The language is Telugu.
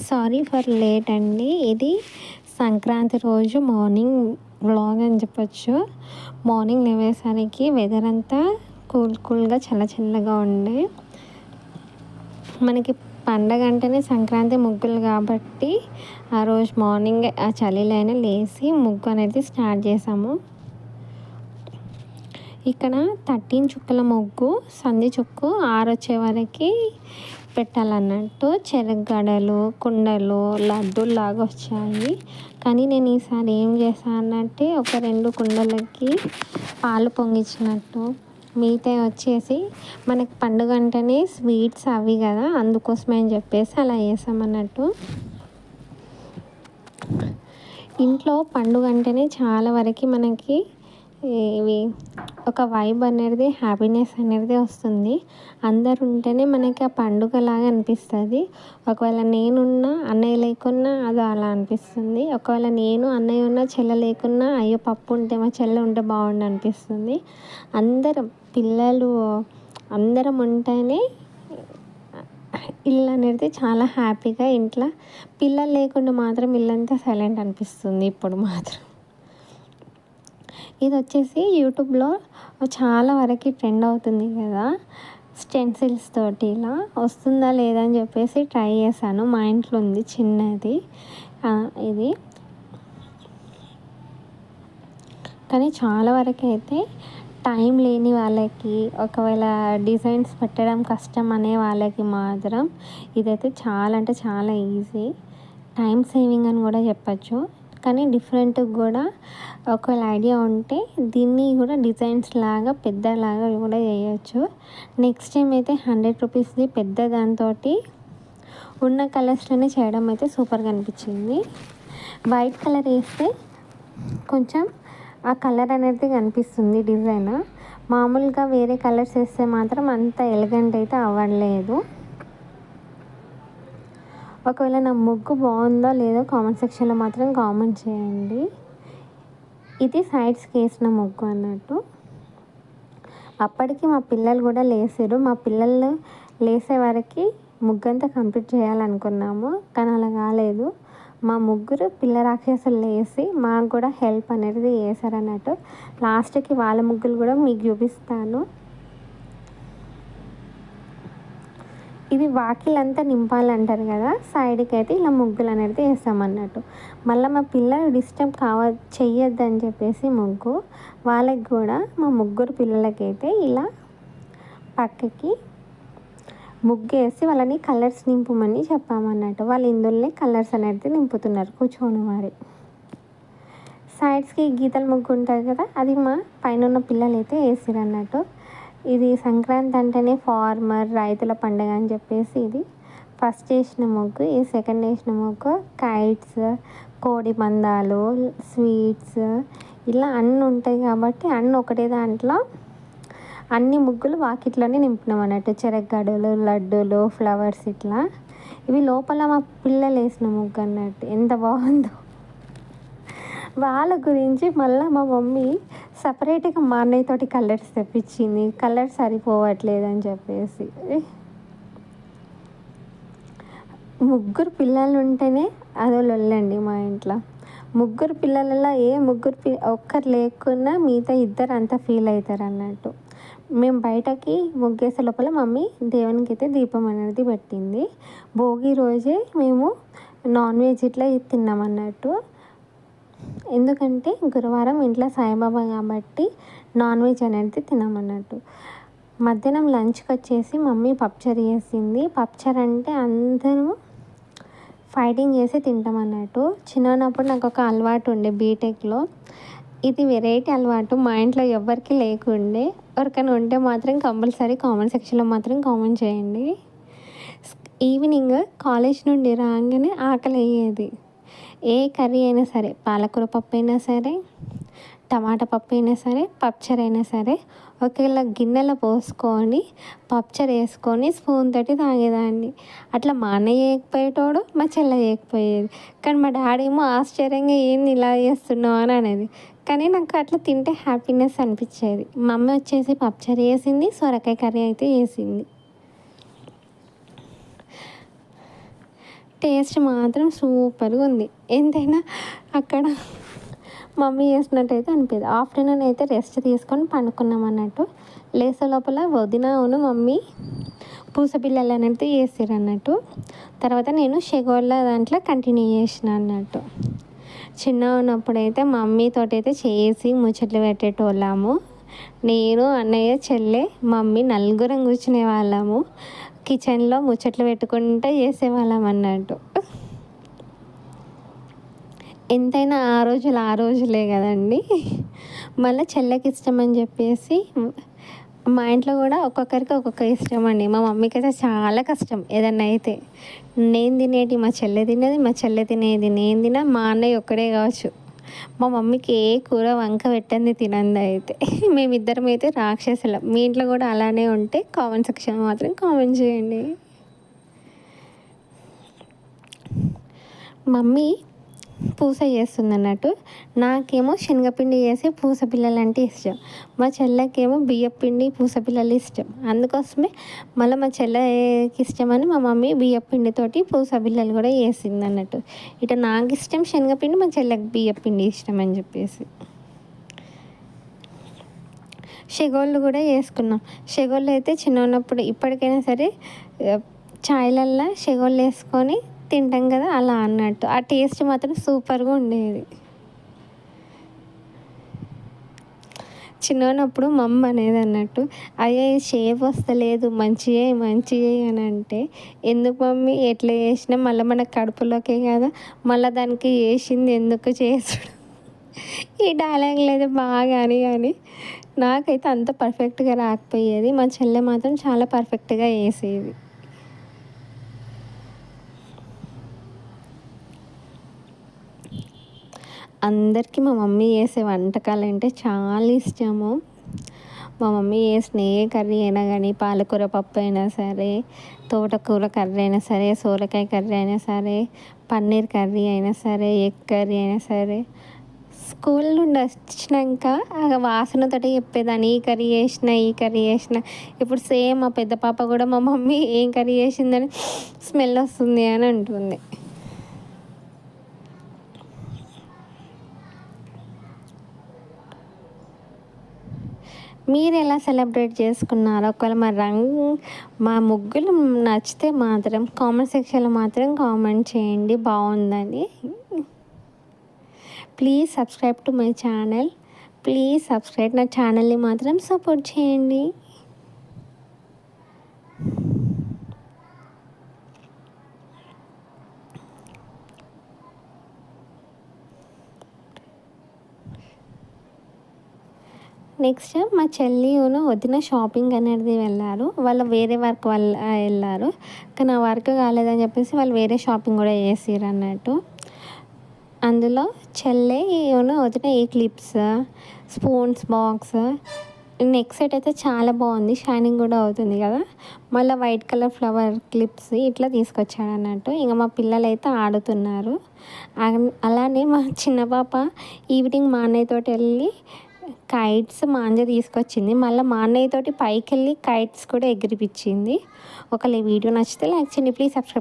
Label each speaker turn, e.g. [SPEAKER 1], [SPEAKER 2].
[SPEAKER 1] సారీ ఫర్ లేట్ అండి. ఇది సంక్రాంతి రోజు మార్నింగ్ వ్లాగ్ అని చెప్పొచ్చు. మార్నింగ్ లేవేసరికి వెదర్ అంతా కూల్గా చల్లగా ఉండే. మనకి పండగ అంటేనే సంక్రాంతి ముగ్గులు కాబట్టి ఆ రోజు మార్నింగ్ ఆ చలిలైనా లేచి ముగ్గు అనేది స్టార్ట్ చేసాము. ఇక్కడ 13 చుక్కల ముగ్గు సంధి చుక్కు ఆరొచ్చే వరకు పెట్టాలన్నట్టు. చెరగడలు కుండలు లడ్డూలాగా వచ్చాయి. కానీ నేను ఈసారి ఏం చేశానంటే ఒక 2 కుండలకి పాలు పొంగించినట్టు, మిగతా వచ్చేసి మనకి పండుగ అంటేనే స్వీట్స్ అవి కదా, అందుకోసమే అని చెప్పేసి అలా చేసామన్నట్టు. ఇంట్లో పండుగ అంటేనే చాలా వరకు మనకి ఇవి ఒక వైబ్ అనేది, హ్యాపీనెస్ అనేది వస్తుంది. అందరు ఉంటేనే మనకి ఆ పండుగలాగా అనిపిస్తుంది. ఒకవేళ నేనున్నా అన్నయ్య లేకున్నా అది అలా అనిపిస్తుంది. ఒకవేళ నేను అన్నయ్య ఉన్నా చెల్లె లేకున్నా అయ్యో పప్పు ఉంటే మా చెల్లె ఉంటే బాగుండు అనిపిస్తుంది. అందరం పిల్లలు అందరం ఉంటేనే ఇల్లు అనేది చాలా హ్యాపీగా, ఇంట్లో పిల్లలు లేకుండా మాత్రం ఇల్లంతా సైలెంట్ అనిపిస్తుంది ఇప్పుడు మాత్రం. ఇది వచ్చేసి యూట్యూబ్లో చాలా వరకు ట్రెండ్ అవుతుంది కదా, స్టెన్సిల్స్ తోటి ఇలా వస్తుందా లేదా అని చెప్పేసి ట్రై చేశాను. మా ఇంట్లో ఉంది చిన్నది ఇది. కానీ చాలా వరకు అయితే టైం లేని వాళ్ళకి, ఒకవేళ డిజైన్స్ పెట్టడం కష్టం అనే వాళ్ళకి మాత్రం ఇదైతే చాలా అంటే చాలా ఈజీ, టైం సేవింగ్ అని కూడా చెప్పచ్చు. కానీ డిఫరెంట్గా కూడా ఒకవేళ ఐడియా ఉంటే దీన్ని కూడా డిజైన్స్ లాగా పెద్దలాగా కూడా చేయొచ్చు. నెక్స్ట్ టైం అయితే 100 రూపీస్ది పెద్ద దాంతో ఉన్న కలర్స్లోనే చేయడం అయితే సూపర్గా అనిపించింది. వైట్ కలర్ వేస్తే కొంచెం ఆ కలర్ అనేది కనిపిస్తుంది డిజైన్. మామూలుగా వేరే కలర్స్ వేస్తే మాత్రం అంత ఎలిగెంట్ అయితే అవ్వలేదు. ఒకవేళ నా ముగ్గు బాగుందో లేదో కామెంట్ సెక్షన్లో మాత్రం కామెంట్ చేయండి. ఇది సైడ్స్కి వేసిన ముగ్గు అన్నట్టు. అప్పటికి మా పిల్లలు కూడా లేసారు. మా పిల్లలు లేసే వరకు ముగ్గు అంతా కంప్లీట్ చేయాలనుకున్నాము, కానీ అలా కాలేదు. మా ముగ్గురు పిల్ల రాక్షసులు లేసి మాకు కూడా హెల్ప్ అనేది చేశారన్నట్టు. లాస్ట్కి వాళ్ళ ముగ్గులు కూడా మీకు చూపిస్తాను. ఇవి వాకిలంతా నింపాలంటారు కదా, సైడ్కి అయితే ఇలా ముగ్గులు అనేది వేస్తామన్నట్టు. మళ్ళీ మా పిల్లలు డిస్టర్బ్ చెయ్యొద్దని చెప్పేసి ముగ్గు వాళ్ళకి కూడా మా ముగ్గురు పిల్లలకైతే ఇలా పక్కకి ముగ్గు వేసి వాళ్ళని కలర్స్ నింపమని చెప్పామన్నట్టు. వాళ్ళు ఇందులోనే కలర్స్ అనేది నింపుతున్నారు కూర్చొని మరి. సైడ్స్కి గీతల ముగ్గు ఉంటుంది కదా, అది మా పైన ఉన్న పిల్లలు అయితే వేసారు అన్నట్టు. ఇది సంక్రాంతి అంటేనే ఫార్మర్ రైతుల పండుగ అని చెప్పేసి ఇది ఫస్ట్ వేసిన ముగ్గు. ఈ సెకండ్ వేసిన ముగ్గు కైట్స్, కోడి పందాలు, స్వీట్స్ ఇలా అన్నీ ఉంటాయి కాబట్టి అన్నీ ఒకటే దాంట్లో అన్ని ముగ్గులు వాకిట్లోనే నింపినాం అన్నట్టు. చెరగడలు, లడ్డూలు, ఫ్లవర్స్ ఇట్లా. ఇవి లోపల మా పిల్లలు వేసిన ముగ్గు అన్నట్టు. ఎంత బాగుందో. వాళ్ళ గురించి మళ్ళీ మా మమ్మీ సపరేట్గా మా అన్నయ్యతోటి కలర్స్ తెప్పించింది, కలర్స్ సరిపోవట్లేదని చెప్పేసి. ముగ్గురు పిల్లలు ఉంటేనే అదో లొల్లండి మా ఇంట్లో. ముగ్గురు పిల్లలలో ఒక్కరు లేకున్నా మిగతా ఇద్దరు అంతా ఫీల్ అవుతారు అన్నట్టు. మేము బయటకి ముగ్గేసే లోపల మమ్మీ దేవునికి అయితే దీపం అనేది పెట్టింది. భోగి రోజే మేము నాన్ వెజ్ ఇట్లా తిన్నామన్నట్టు. ఎందుకంటే గురువారం ఇంట్లో సాయిబాబా కాబట్టి నాన్ వెజ్ అనేది తినమన్నట్టు. మధ్యాహ్నం లంచ్కి వచ్చేసి మమ్మీ పప్చర్ చేసింది. పప్చర్ అంటే అందరూ ఫైటింగ్ చేసి తింటామన్నట్టు. చిన్నప్పుడు నాకు ఒక అలవాటు ఉండే బీటెక్లో, ఇది వెరైటీ అలవాటు, మా ఇంట్లో ఎవరికి లేకుండే. ఎవరికైనా ఉంటే మాత్రం కంపల్సరీ కామెంట్ సెక్షన్లో మాత్రం కామెంట్ చేయండి. ఈవినింగ్ కాలేజ్ నుండి రాగానే ఆకలి అయ్యేది. ఏ కర్రీ అయినా సరే, పాలకూర పప్పు అయినా సరే, టమాటా పప్పు అయినా సరే, పప్చర్ అయినా సరే, ఒకవేళ గిన్నెలో పోసుకొని పప్చర్ వేసుకొని స్పూన్ తోటి తాగేదాన్ని. అట్లా మా అన్నయ్య చేయకపోయేటోడు, మా చెల్లె చేయకపోయేది. కానీ మా డాడీ ఏమో ఆశ్చర్యంగా ఏంది ఇలా చేస్తున్నావు అని అనేది. కానీ నాకు అట్లా తింటే హ్యాపీనెస్ అనిపించేది. మా అమ్మ వచ్చేసి పప్చర్ వేసింది, సొరకాయ కర్రీ అయితే వేసింది. టేస్ట్ మాత్రం సూపర్గా ఉంది. ఎంతైనా అక్కడ మమ్మీ చేసినట్టయితే అనిపించదు. ఆఫ్టర్నూన్ అయితే రెస్ట్ తీసుకొని పండుకున్నాం అన్నట్టు. లేసే లోపల వదిన మమ్మీ పూసపిల్లలు అనేది చేసారు అన్నట్టు. తర్వాత నేను షెగోళ్ళ దాంట్లో కంటిన్యూ చేసిన అన్నట్టు. చిన్నగా ఉన్నప్పుడైతే మమ్మీతోటి అయితే చేసి ముచ్చట్లు పెట్టేటోళ్ళము. నేను, అన్నయ్య, చెల్లె, మమ్మీ నలుగురం కూర్చునే వాళ్ళము. కిచెన్లో ముచ్చట్లు పెట్టుకుంటే చేసేవాళ్ళం అన్నట్టు. ఎంతైనా ఆ రోజులు ఆ రోజులే కదండి. మళ్ళీ చెల్లెకి ఇష్టం అని చెప్పేసి మా ఇంట్లో కూడా ఒక్కొక్కరికి ఒక్కొక్క ఇష్టం అండి. మా మమ్మీకి అయితే చాలా కష్టం ఏదన్నా అయితే. నేను తినేటి మా చెల్లె తినేది, మా చెల్లె తినేది నేను తిన, మా అన్నయ్య ఒక్కడే కావచ్చు. మా మమ్మీకి ఏ కూర వంక పెట్టంది తినంది అయితే. మేమిద్దరం అయితే రాక్షసులం. మీ ఇంట్లో కూడా అలానే ఉంటే కామెంట్ సెక్షన్ మాత్రం కామెంట్ చేయండి. మమ్మీ పూస చేస్తుంది అన్నట్టు. నాకేమో శనగపిండి చేసి పూస పిల్లలు అంటే ఇష్టం. మా చెల్లెకేమో బియ్యపిండి పూస పిల్లలు ఇష్టం. అందుకోసమే మళ్ళీ మా చెల్లెకి ఇష్టమని మా మమ్మీ బియ్యపిండితోటి పూస పిల్లలు కూడా వేసింది అన్నట్టు. ఇటు నాకు ఇష్టం శనగపిండి, మా చెల్లెకి బియ్యపిండి ఇష్టం అని చెప్పేసి. షెగోళ్ళు కూడా వేసుకున్నాం. షెగోళ్ళు అయితే చిన్న ఉన్నప్పుడు ఇప్పటికైనా సరే చాయ్లల్లో షెగోళ్ళు వేసుకొని తింటాం కదా, అలా అన్నట్టు. ఆ టేస్ట్ మాత్రం సూపర్గా ఉండేది. చిన్నప్పుడు మమ్మ అనేది అన్నట్టు, అయ్యే షేప్ వస్తలేదు మంచి అని అంటే, ఎందుకు మమ్మీ ఎట్లా చేసినా మళ్ళీ మన కడుపులోకే కదా, మళ్ళీ దానికి వేసింది ఎందుకు చేసుడు. ఈ డైలాగులు అయితే బాగా కానీ నాకైతే అంత పర్ఫెక్ట్గా రాకపోయేది. మా చెల్లె మాత్రం చాలా పర్ఫెక్ట్గా వేసేది. అందరికీ మా మమ్మీ చేసే వంటకాలు అంటే చాలా ఇష్టము. మా మమ్మీ చేసిన ఏ కర్రీ అయినా కానీ, పాలకూర పప్పు అయినా సరే, తోటకూర కర్రీ అయినా సరే, సోరకాయ కర్రీ అయినా సరే, పన్నీర్ కర్రీ అయినా సరే, ఎగ్ కర్రీ అయినా సరే, స్కూల్ నుండి వచ్చినాక ఆ వాసనతోటి చెప్పేదాన్ని, ఈ కర్రీ చేసిన. ఇప్పుడు సేమ్ మా పెద్ద పాప కూడా మా మమ్మీ ఏం కర్రీ చేసిందని స్మెల్ వస్తుంది అని అంటుంది. మీరు ఎలా సెలబ్రేట్ చేసుకున్నారో, ఒకవేళ మా ముగ్గులు నచ్చితే మాత్రం కామెంట్ సెక్షన్లో మాత్రం కామెంట్ చేయండి బాగుందని. Please subscribe to my channel. నా ఛానల్ని మాత్రం సపోర్ట్ చేయండి. నెక్స్ట్ మా చెల్లిను వదిన షాపింగ్ అనేది వెళ్ళారు. వాళ్ళు వేరే వర్క్ వల్ల వెళ్ళారు, కానీ ఆ వర్క్ కాలేదని చెప్పేసి వాళ్ళు వేరే షాపింగ్ కూడా చేసారు అన్నట్టు. అందులో చెల్లెను వదిన ఈ clips, spoons box, neck set అయితే చాలా బాగుంది, షైనింగ్ కూడా అవుతుంది కదా. మళ్ళీ వైట్ కలర్ ఫ్లవర్ క్లిప్స్ ఇట్లా తీసుకొచ్చాడు అన్నట్టు. ఇంకా మా పిల్లలు అయితే ఆడుతున్నారు. అలానే మా చిన్న పాప ఈవినింగ్ మా అన్నయ్యతోటి వెళ్ళి కైట్స్ మా అంజ తీసుకొచ్చింది. మళ్ళీ మా అన్నయ్యతోటి పైకి వెళ్ళి కైట్స్ కూడా ఎగిరిపించింది. ఒకవేళ వీడియో నచ్చితే లైక్ చేయండి. Please subscribe.